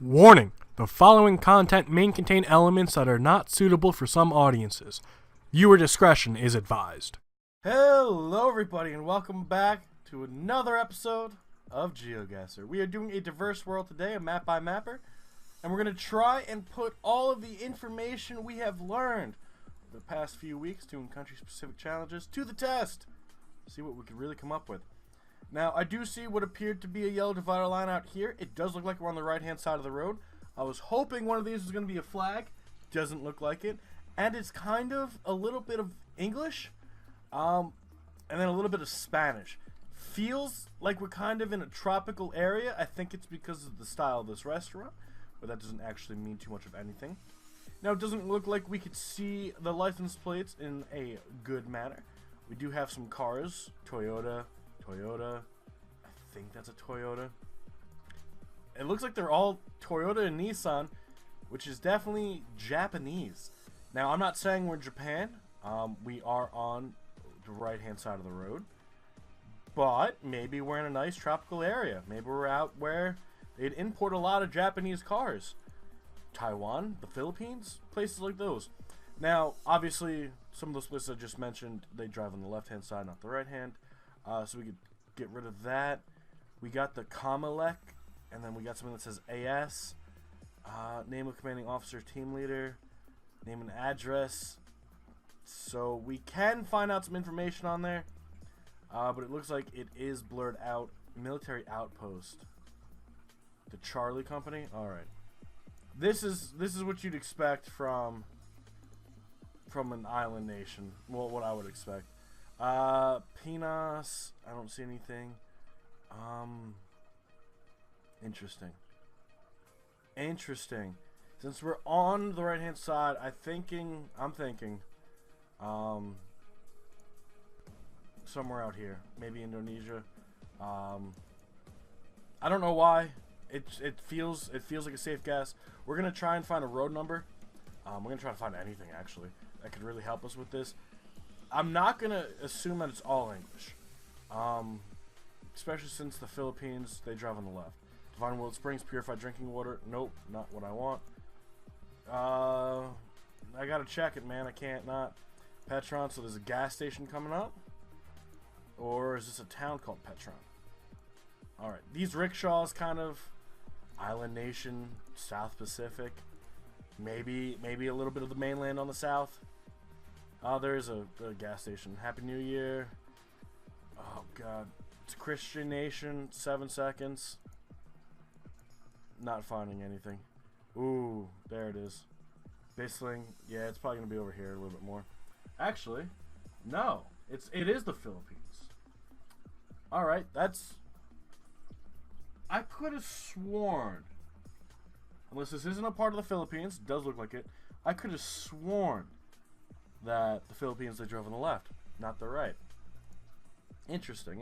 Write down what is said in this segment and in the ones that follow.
Warning: the following content may contain elements that are not suitable for some audiences. Viewer discretion is advised. Hello everybody and welcome back to another episode of Geoguessr. We are doing a diverse world today, a map by mapper, and we're going to try and put all of the information we have learned over the past few weeks doing country-specific challenges to the test. See what we can really come up with. Now, I do see what appeared to be a yellow divider line out here. It does look like we're on the right-hand side of the road. I was hoping one of these was going to be a flag. Doesn't look like it. And it's kind of a little bit of English, and then a little bit of Spanish. Feels like we're kind of in a tropical area. I think it's because of the style of this restaurant, but that doesn't actually mean too much of anything. Now, it doesn't look like we could see the license plates in a good manner. We do have some cars. Toyota. I think that's a Toyota. It looks like they're all Toyota and Nissan, which is definitely Japanese. Now, I'm not saying we're in Japan. We are on the right-hand side of the road. But maybe we're in a nice tropical area. Maybe we're out where they'd import a lot of Japanese cars. Taiwan, the Philippines, places like those. Now, obviously, some of those places I just mentioned, they drive on the left-hand side, not the right-hand. So we could get rid of that. We got the Kamalek, and then we got something that says AS. Name of commanding officer, team leader, name and address. So we can find out some information on there, but it looks like it is blurred out. Military outpost. The Charlie Company. All right. This is what you'd expect from an island nation. Well, what I would expect. Pinas, I don't see anything. Interesting. Since we're on the right hand side, I'm thinking, somewhere out here, maybe Indonesia. I don't know why. It feels like a safe guess. We're gonna try and find a road number. We're gonna try to find anything actually that could really help us with this. I'm not going to assume that it's all English. Especially since the Philippines, they drive on the left. Divine World Springs, purified drinking water. Nope, not what I want. I got to check it, man. I can't not. Petron, so there's a gas station coming up? Or is this a town called Petron? Alright, these rickshaws kind of island nation, South Pacific. Maybe a little bit of the mainland on the south. Oh, there's a gas station. Happy New Year. Oh, God. It's a Christian nation. 7 seconds. Not finding anything. Ooh, there it is. Bisling. Yeah, it's probably going to be over here a little bit more. Actually, no. It is the Philippines. Alright, that's... I could have sworn, unless this isn't a part of the Philippines, it does look like it, I could have sworn that the Philippines, they drove on the left, not the right. Interesting.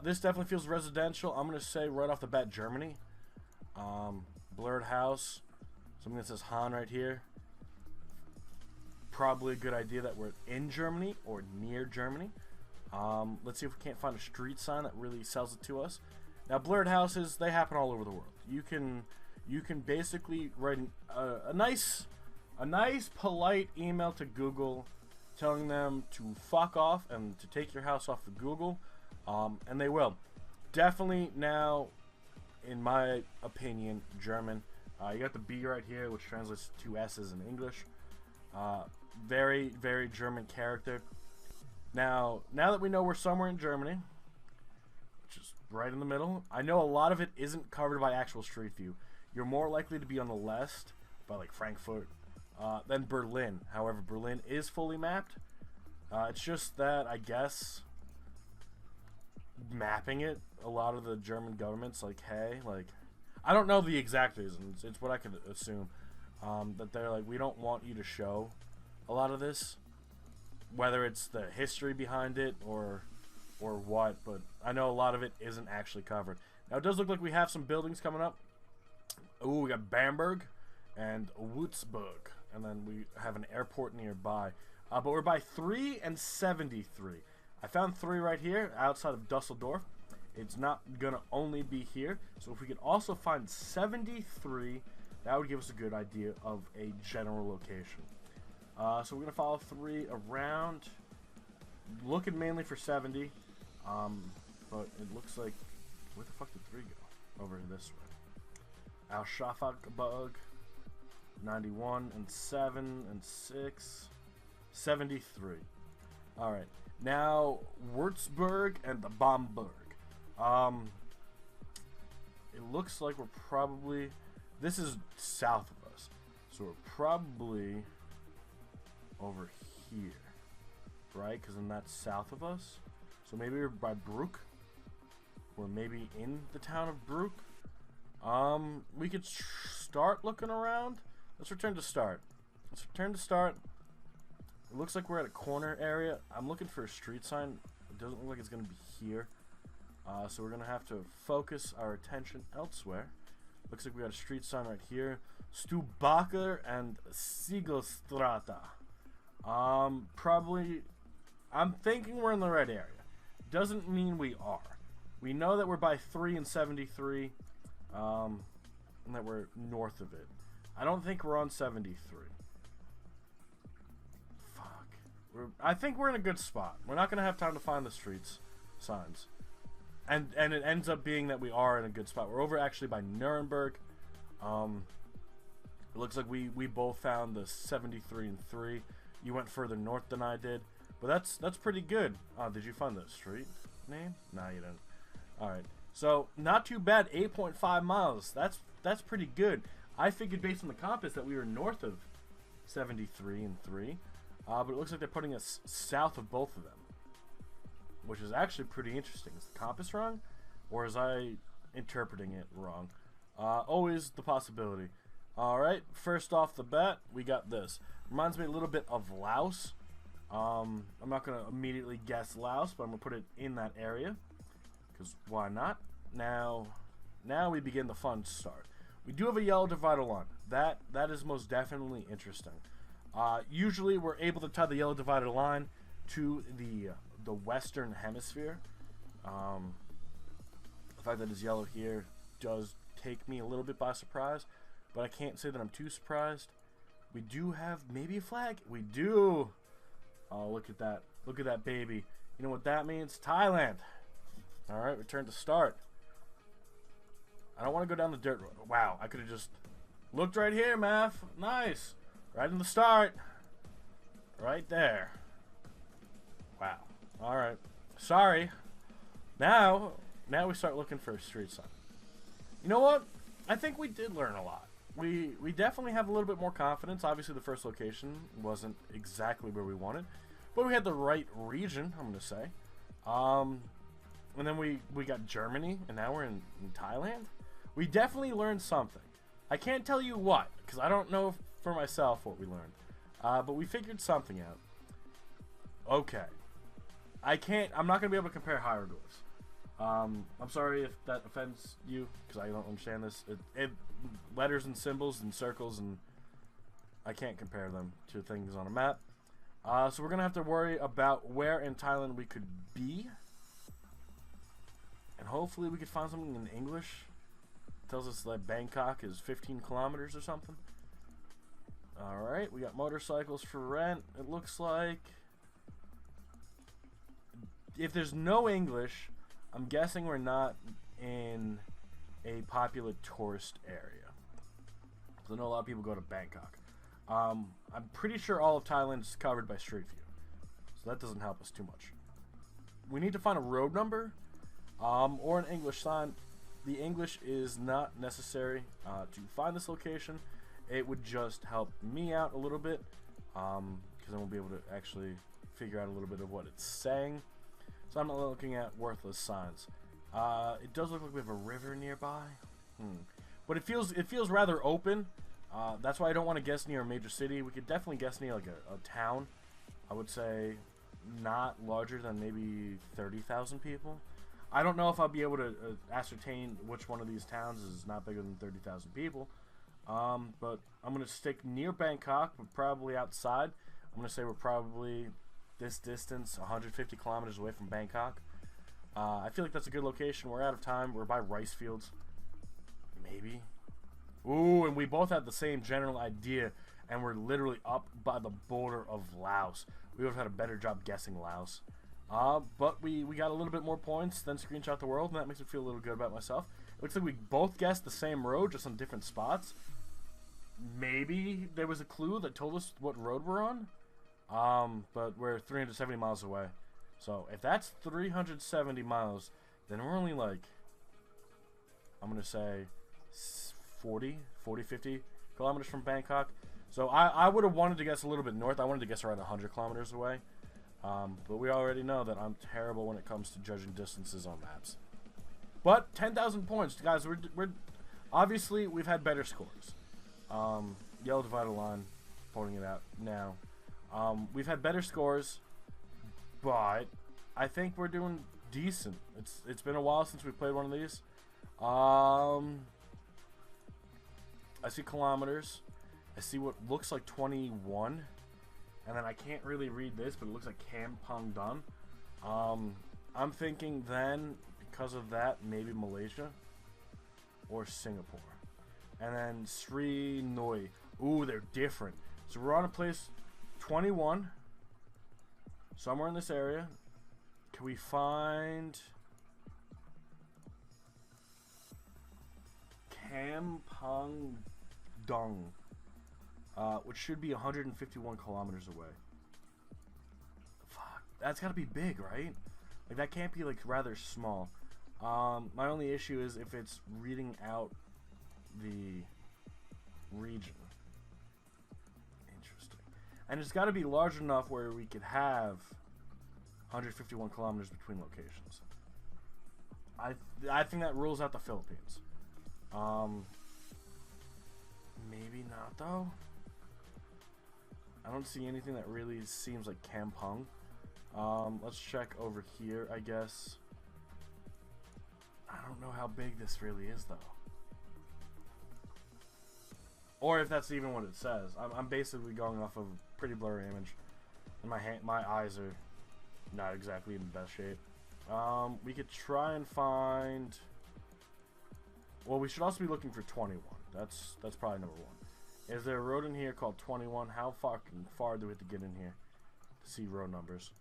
This definitely feels residential. I'm going to say right off the bat Germany. Blurred house. Something that says Han right here. Probably a good idea that we're in Germany or near Germany. Let's see if we can't find a street sign that really sells it to us. Now, blurred houses, they happen all over the world. You can basically write a nice polite email to Google telling them to fuck off and to take your house off of Google, and they will. Definitely now, in my opinion, German. You got the B right here, which translates to 2 S's in English. Very, very German character. Now that we know we're somewhere in Germany, which is right in the middle, I know a lot of it isn't covered by actual street view. You're more likely to be on the left by like Frankfurt. Then Berlin. However, Berlin is fully mapped. It's just that, I guess, mapping it, a lot of the German government's like, hey, like, I don't know the exact reasons. It's what I could assume. That they're like, we don't want you to show a lot of this. Whether it's the history behind it or what, but I know a lot of it isn't actually covered. Now, it does look like we have some buildings coming up. Ooh, we got Bamberg and Würzburg. And then we have an airport nearby. But we're by 3 and 73. I found 3 right here outside of Dusseldorf. It's not gonna only be here. So if we could also find 73, that would give us a good idea of a general location. So we're gonna follow 3 around, looking mainly for 70. But it looks like, where the fuck did 3 go? Over this way. Al Shafak bug, 91 and 7 and 6, 73. All right, now Würzburg and the Bamberg. It looks like we're probably, this is south of us, so we're probably over here, right? Because then that's south of us. So maybe we're by Brook, or maybe in the town of Brook. We could start looking around. Let's return to start. Let's return to start. It looks like we're at a corner area. I'm looking for a street sign. It doesn't look like it's going to be here. So we're going to have to focus our attention elsewhere. Looks like we got a street sign right here. Stubacher and Siegelstrata. Probably, I'm thinking we're in the right area. Doesn't mean we are. We know that we're by 3 and 73, and that we're north of it. I don't think we're on 73. Fuck. I think we're in a good spot. We're not going to have time to find the streets signs. And it ends up being that we are in a good spot. We're over actually by Nuremberg. It looks like we both found the 73 and 3. You went further north than I did. But that's pretty good. Did you find the street name? Nah, you didn't. Alright. So, not too bad. 8.5 miles. That's pretty good. I figured based on the compass that we were north of 73 and 3. But it looks like they're putting us south of both of them, which is actually pretty interesting. Is the compass wrong? Or is I interpreting it wrong? Always the possibility. Alright, first off the bat, we got this. Reminds me a little bit of Laos. I'm not going to immediately guess Laos, but I'm going to put it in that area. Because why not? Now we begin the fun start. We do have a yellow divider line. That is most definitely interesting. Usually we're able to tie the yellow divider line to the western hemisphere. The fact that it's yellow here does take me a little bit by surprise, but I can't say that I'm too surprised. We do have maybe a flag. We do. Oh, look at that. Look at that baby. You know what that means? Thailand. Alright, return to start. I don't want to go down the dirt road. Wow, I could have just looked right here, Maff. Nice. Right in the start. Right there. Wow. Alright. Sorry. Now we start looking for a street sign. You know what? I think we did learn a lot. We definitely have a little bit more confidence. Obviously, the first location wasn't exactly where we wanted, but we had the right region, I'm going to say. And then we got Germany, and now we're in Thailand. We definitely learned something. I can't tell you what, because I don't know for myself what we learned. But we figured something out. Okay. I'm not going to be able to compare hieroglyphs. I'm sorry if that offends you, because I don't understand this. Letters and symbols and circles, and I can't compare them to things on a map. So we're going to have to worry about where in Thailand we could be. And hopefully we could find something in English. It tells us that Bangkok is 15 kilometers or something. Alright, we got motorcycles for rent, it looks like. If there's no English, I'm guessing we're not in a popular tourist area. I know a lot of people go to Bangkok. I'm pretty sure all of Thailand is covered by Street View, so that doesn't help us too much. We need to find a road number or an English sign. The English is not necessary to find this location. It would just help me out a little bit, because I won't be able to actually figure out a little bit of what it's saying. So I'm not looking at worthless signs. It does look like we have a river nearby. But it feels rather open. That's why I don't want to guess near a major city. We could definitely guess near like a town. I would say not larger than maybe 30,000 people. I don't know if I'll be able to ascertain which one of these towns is not bigger than 30,000 people. But I'm going to stick near Bangkok, but probably outside. I'm going to say we're probably this distance, 150 kilometers away from Bangkok. I feel like that's a good location. We're out of time. We're by rice fields. Maybe. Ooh, and we both had the same general idea, and we're literally up by the border of Laos. We would have had a better job guessing Laos. But we got a little bit more points than Screenshot the World, and that makes me feel a little good about myself. It looks like we both guessed the same road, just on different spots. Maybe there was a clue that told us what road we're on. But we're 370 miles away. So if that's 370 miles, then we're only like, I'm going to say 40, 50 kilometers from Bangkok. So I would have wanted to guess a little bit north. I wanted to guess around 100 kilometers away. But we already know that I'm terrible when it comes to judging distances on maps. But 10,000 points, guys. We're obviously we've had better scores. Yellow divided line, pointing it out now. We've had better scores, but I think we're doing decent. It's been a while since we played one of these. I see kilometers. I see what looks like 21. And then I can't really read this, but it looks like Kampong Dun. I'm thinking then, because of that, maybe Malaysia or Singapore. And then Sri Noi. Ooh, they're different. So we're on a place 21. Somewhere in this area. Can we find Kampong Dun? Which should be 151 kilometers away. Fuck, that's gotta be big, right? Like, that can't be, like, rather small. My only issue is if it's reading out the region. Interesting. And it's gotta be large enough where we could have 151 kilometers between locations. I think that rules out the Philippines. Maybe not, though. I don't see anything that really seems like Kampong. Let's check over here, I guess. I don't know how big this really is, though. Or if that's even what it says. I'm basically going off of a pretty blurry image. And my eyes are not exactly in the best shape. We could try and find... Well, we should also be looking for 21. That's probably number one. Is there a road in here called 21? How fucking far do we have to get in here to see road numbers?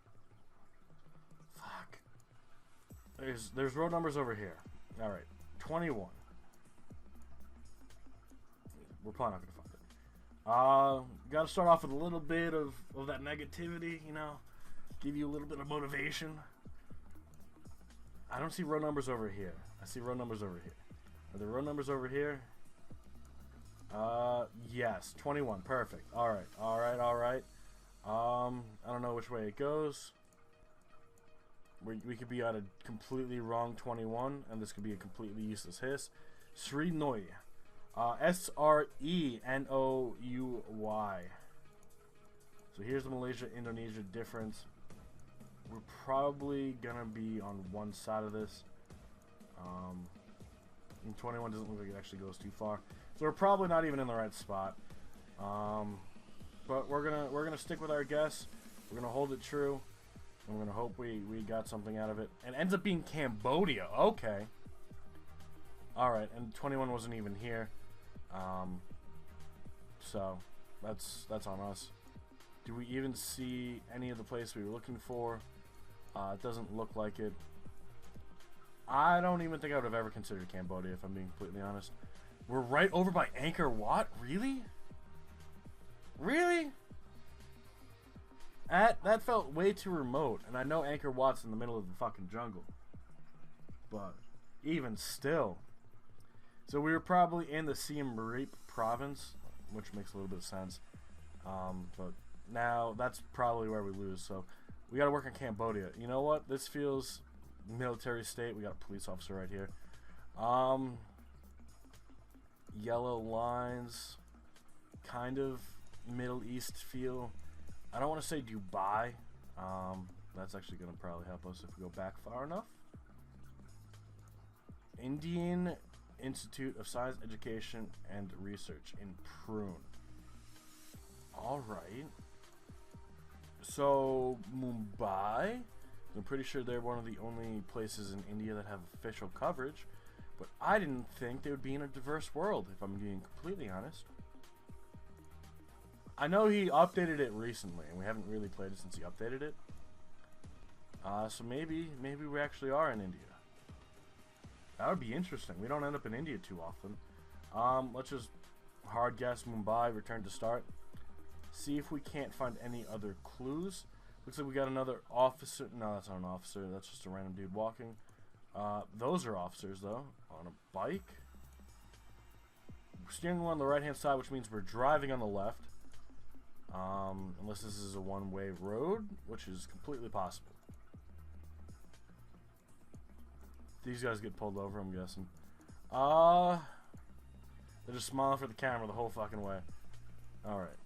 Fuck. There's road numbers over here. Alright. 21. We're probably not going to find it. Got to start off with a little bit of that negativity, you know. Give you a little bit of motivation. I don't see road numbers over here. I see road numbers over here. Are there road numbers over here? Yes, 21, perfect. Alright. I don't know which way it goes. We could be at a completely wrong 21, and this could be a completely useless hiss. Sri Noi. S-R-E-N-O-U-Y. So here's the Malaysia-Indonesia difference. We're probably gonna be on one side of this. And 21 doesn't look like it actually goes too far. So we're probably not even in the right spot. But we're gonna stick with our guess. We're gonna hold it true. And we're gonna hope we got something out of it. And it ends up being Cambodia. Okay. Alright, and 21 wasn't even here. So that's on us. Do we even see any of the place we were looking for? It doesn't look like it. I don't even think I would have ever considered Cambodia, if I'm being completely honest. We're right over by Angkor Wat? Really? Really? That felt way too remote. And I know Angkor Wat's in the middle of the fucking jungle. But even still. So we were probably in the Siem Reap province, which makes a little bit of sense. But now that's probably where we lose. So we got to work on Cambodia. You know what? This feels military state. We got a police officer right here. Yellow lines, kind of Middle East feel. I don't want to say Dubai. That's actually going to probably help us if we go back far enough. Indian Institute of Science, Education, and Research in Prune. Alright. So, Mumbai. I'm pretty sure they're one of the only places in India that have official coverage. But I didn't think they would be in a diverse world, if I'm being completely honest. I know he updated it recently, and we haven't really played it since he updated it. So maybe we actually are in India. That would be interesting. We don't end up in India too often. Let's just hard guess Mumbai, return to start. See if we can't find any other clues. Looks like we got another officer. No, that's not an officer. That's just a random dude walking. Those are officers, though, on a bike. Steering wheel on the right-hand side, which means we're driving on the left. Unless this is a one-way road, which is completely possible. These guys get pulled over, I'm guessing. They're just smiling for the camera the whole fucking way. Alright.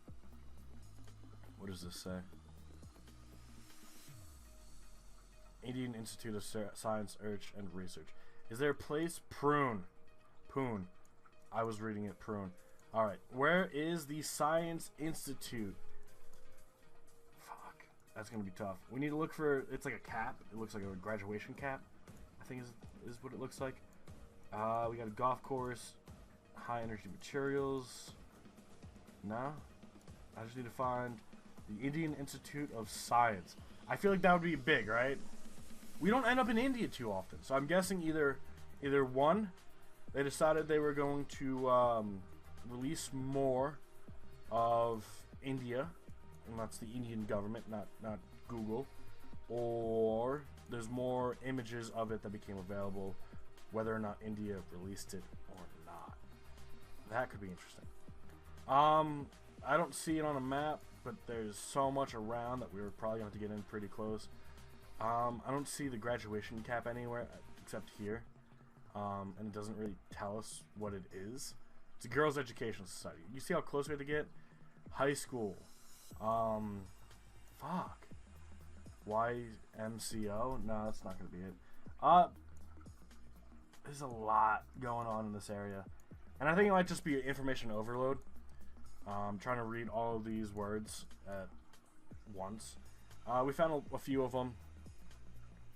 What does this say? Indian Institute of Science, Research and Research. Is there a place? Prune. Poon. I was reading it prune. Alright. Where is the Science Institute? Fuck. That's gonna be tough. We need to look for... It's like a cap. It looks like a graduation cap, I think is what it looks like. We got a golf course. High energy materials. No? I just need to find the Indian Institute of Science. I feel like that would be big, right? We don't end up in India too often, so I'm guessing either one, they decided they were going to release more of India, and that's the Indian government, not Google, or there's more images of it that became available, whether or not India released it or not. That could be interesting. I don't see it on a map, but there's so much around that we were probably going to have to get in pretty close. I don't see the graduation cap anywhere except here, and it doesn't really tell us what it is. It's a girls' education society. You see how close we had to get? High school. Fuck. YMCO? No, that's not going to be it. There's a lot going on in this area, and I think it might just be information overload. I'm trying to read all of these words at once. We found a few of them.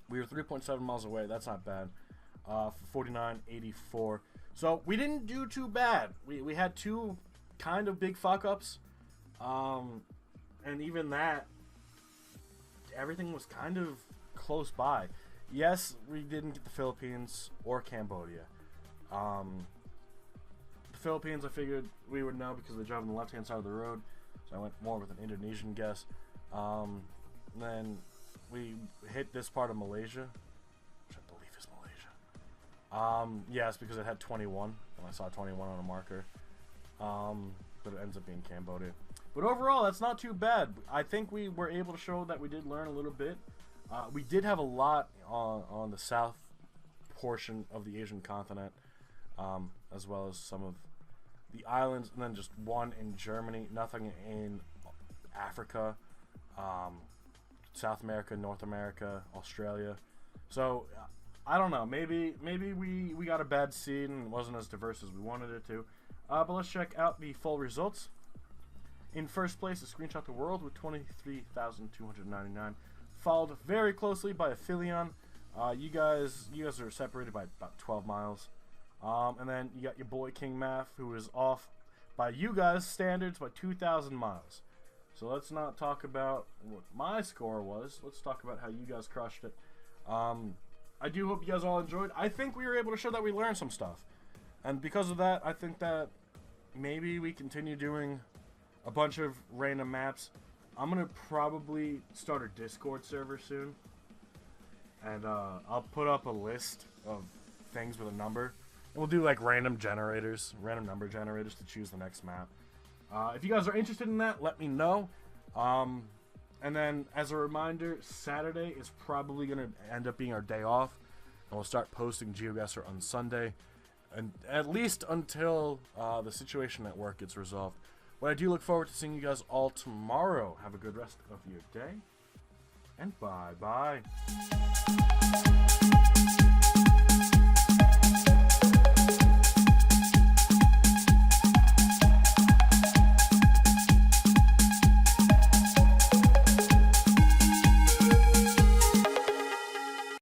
We were 3.7 miles away. That's not bad. For 49.84. So we didn't do too bad. We had two kind of big fuck ups. And even that, everything was kind of close by. Yes, we didn't get the Philippines or Cambodia. The Philippines, I figured we would know because they drive on the left-hand side of the road. So I went more with an Indonesian guess. Then we hit this part of Malaysia, which I believe is Malaysia. Yes, because it had 21, and I saw 21 on a marker. But it ends up being Cambodia. But overall, that's not too bad. I think we were able to show that we did learn a little bit. We did have a lot on the south portion of the Asian continent, as well as some of the islands, and then just one in Germany. Nothing in Africa, South America, North America, Australia. So I don't know. Maybe we got a bad seed and it wasn't as diverse as we wanted it to. But let's check out the full results. In first place, a Screenshot the World with 23,299, followed very closely by a Philion. You guys are separated by about 12 miles. And then you got your boy King Maff, who is off by you guys' standards by 2,000 miles. So let's not talk about what my score was. Let's talk about how you guys crushed it. I do hope you guys all enjoyed. I think we were able to show that we learned some stuff. And because of that, I think that maybe we continue doing a bunch of random maps. I'm going to probably start a Discord server soon. And I'll put up a list of things with a number. And we'll do like random number generators to choose the next map. If you guys are interested in that, let me know. And then, as a reminder, Saturday is probably going to end up being our day off. And we'll start posting Geoguessr on Sunday. And at least until the situation at work gets resolved. But I do look forward to seeing you guys all tomorrow. Have a good rest of your day. And bye-bye.